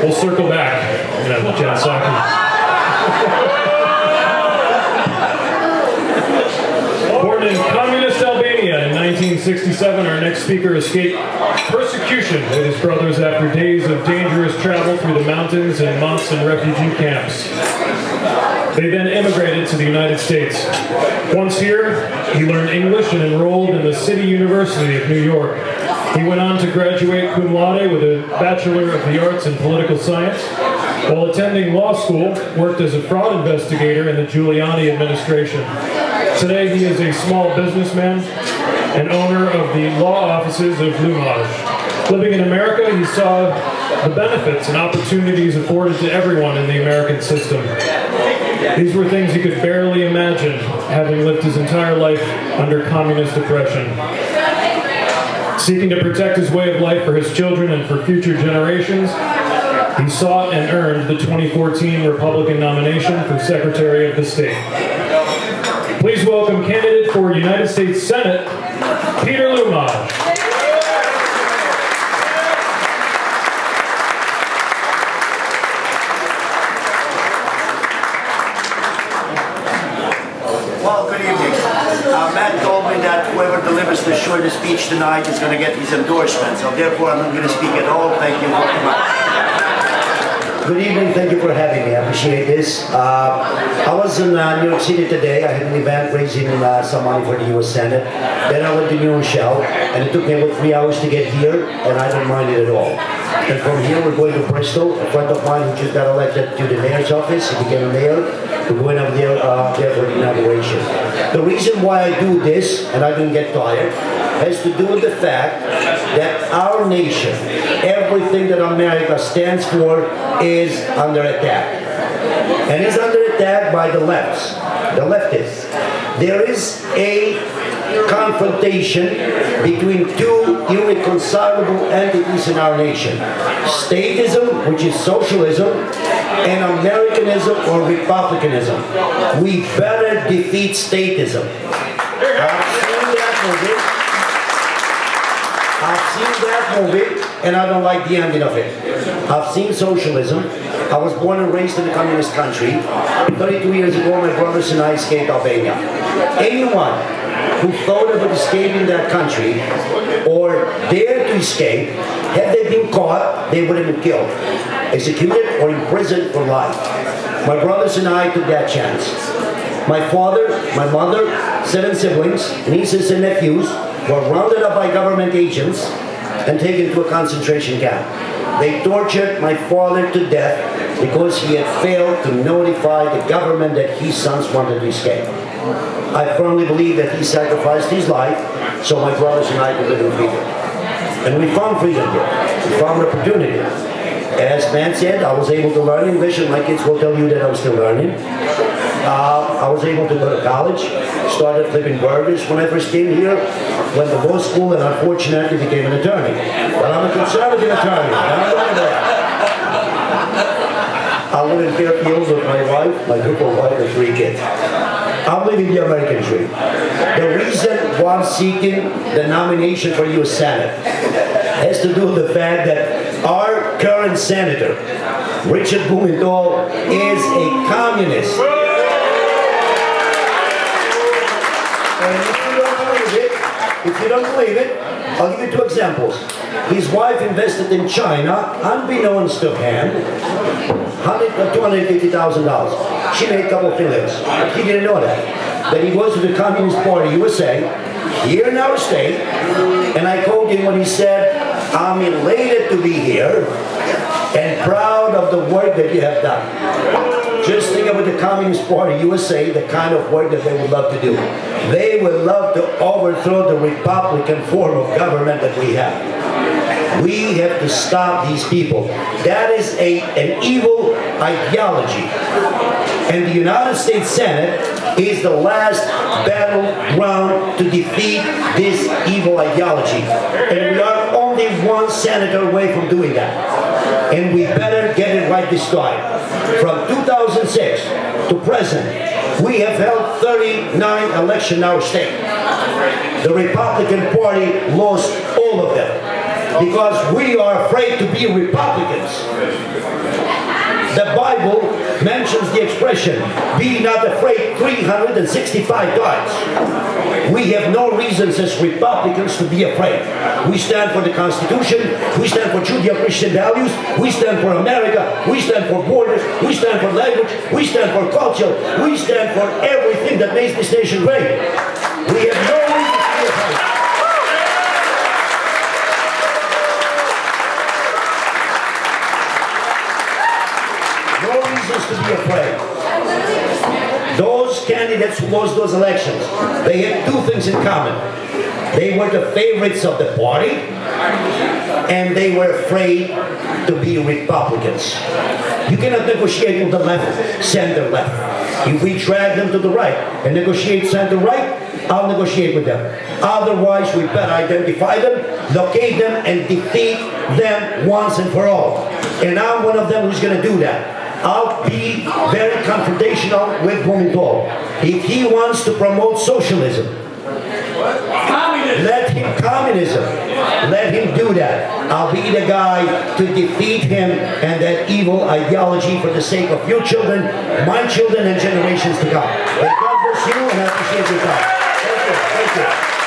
We'll circle back. Jen Psaki. Born in communist Albania in 1967, our next speaker escaped persecution with his brothers after days of dangerous travel through the mountains and months in refugee camps. They then immigrated to the United States. Once here, he learned English and enrolled in the City University of New York. He went on to graduate cum laude with a Bachelor of the Arts in Political Science. While attending law school, worked as a fraud investigator in the Giuliani administration. Today, he is a small businessman and owner of the law offices of Lumaj. Living in America, he saw the benefits and opportunities afforded to everyone in the American system. These were things he could barely imagine, having lived his entire life under communist oppression. Seeking to protect his way of life for his children and for future generations, he sought and earned the 2014 Republican nomination for Secretary of the State. Please welcome candidate for United States Senate, Peter Lumaj. Well, good evening. Matt told me that whoever delivers the shortest speech tonight is going to get his endorsement, so therefore I'm not going to speak at all. Thank you very much. Good evening, thank you for having me. I appreciate this. I was in New York City today. I had an event raising some money for the U.S. Senate. Then I went to New Rochelle, and it took me about 3 hours to get here, and I don't mind it at all. And from here, we're going to Bristol. A friend of mine who just got elected to the mayor's office, he became a mayor. We're going up there for the inauguration. The reason why I do this, and I didn't get tired, has to do with the fact that our nation, everything that America stands for, is under attack. And is under attack by the leftists. There is a confrontation between two irreconcilable entities in our nation. Statism, which is socialism, and Americanism or republicanism. We better defeat statism. I've seen that movie, and I don't like the ending of it. I've seen socialism. I was born and raised in a communist country. 32 years ago, my brothers and I escaped Albania. Anyone who thought about escaping that country or dared to escape, had they been caught, they would have been killed, executed, or imprisoned for life. My brothers and I took that chance. My father, my mother, 7 siblings, nieces and nephews were rounded up by government agents and taken to a concentration camp. They tortured my father to death because he had failed to notify the government that his sons wanted to escape. I firmly believe that he sacrificed his life so my brothers and I could live in freedom. And we found freedom here. We found opportunity. As Matt said, I was able to learn English, and my kids will tell you that I'm still learning. I was able to go to college, started flipping burgers when I first came here, went to law school, and unfortunately became an attorney. But I'm a conservative attorney. I live in Fairfield with my wife, my beautiful wife, and 3 kids. I'm living the American dream. The reason why I'm seeking the nomination for U.S. Senate has to do with the fact that our current senator, Richard Blumenthal, is a communist. And if you don't believe it, I'll give you 2 examples. His wife invested in China, unbeknownst to him, $250,000. She made a couple of millions. He didn't know that. Then he goes to the Communist Party, USA, here in our state, and I called him when he said, I'm elated to be here and proud of the work that you have done. Just think about the Communist Party, USA, the kind of work that they would love to do. They would love to overthrow the Republican form of government that we have. We have to stop these people. That is an evil ideology. And the United States Senate is the last battleground to defeat this evil ideology. And we are only 1 senator away from doing that. And we better get it right this time. From 2006 to present, we have held 39 elections in our state. The Republican Party lost all of them because we are afraid to be Republicans. Bible mentions the expression, be not afraid 365 times. We have no reasons as Republicans to be afraid. We stand for the Constitution, we stand for Judeo-Christian values, we stand for America, we stand for borders, we stand for language, we stand for culture, we stand for everything that makes this nation great. We have no reason to be afraid. No reasons to be afraid. Those candidates who lost those elections, they had two things in common. They were the favorites of the party, and they were afraid to be Republicans. You cannot negotiate with the left, center left. If we drag them to the right and negotiate center right, I'll negotiate with them. Otherwise, we better identify them, locate them, and defeat them once and for all. And I'm one of them who's going to do that. I'll be very confrontational with Blumenthal. If he wants to promote socialism, let him do that. I'll be the guy to defeat him and that evil ideology for the sake of your children, my children, and generations to come. May God bless you, and I appreciate your time. Thank you. Thank you.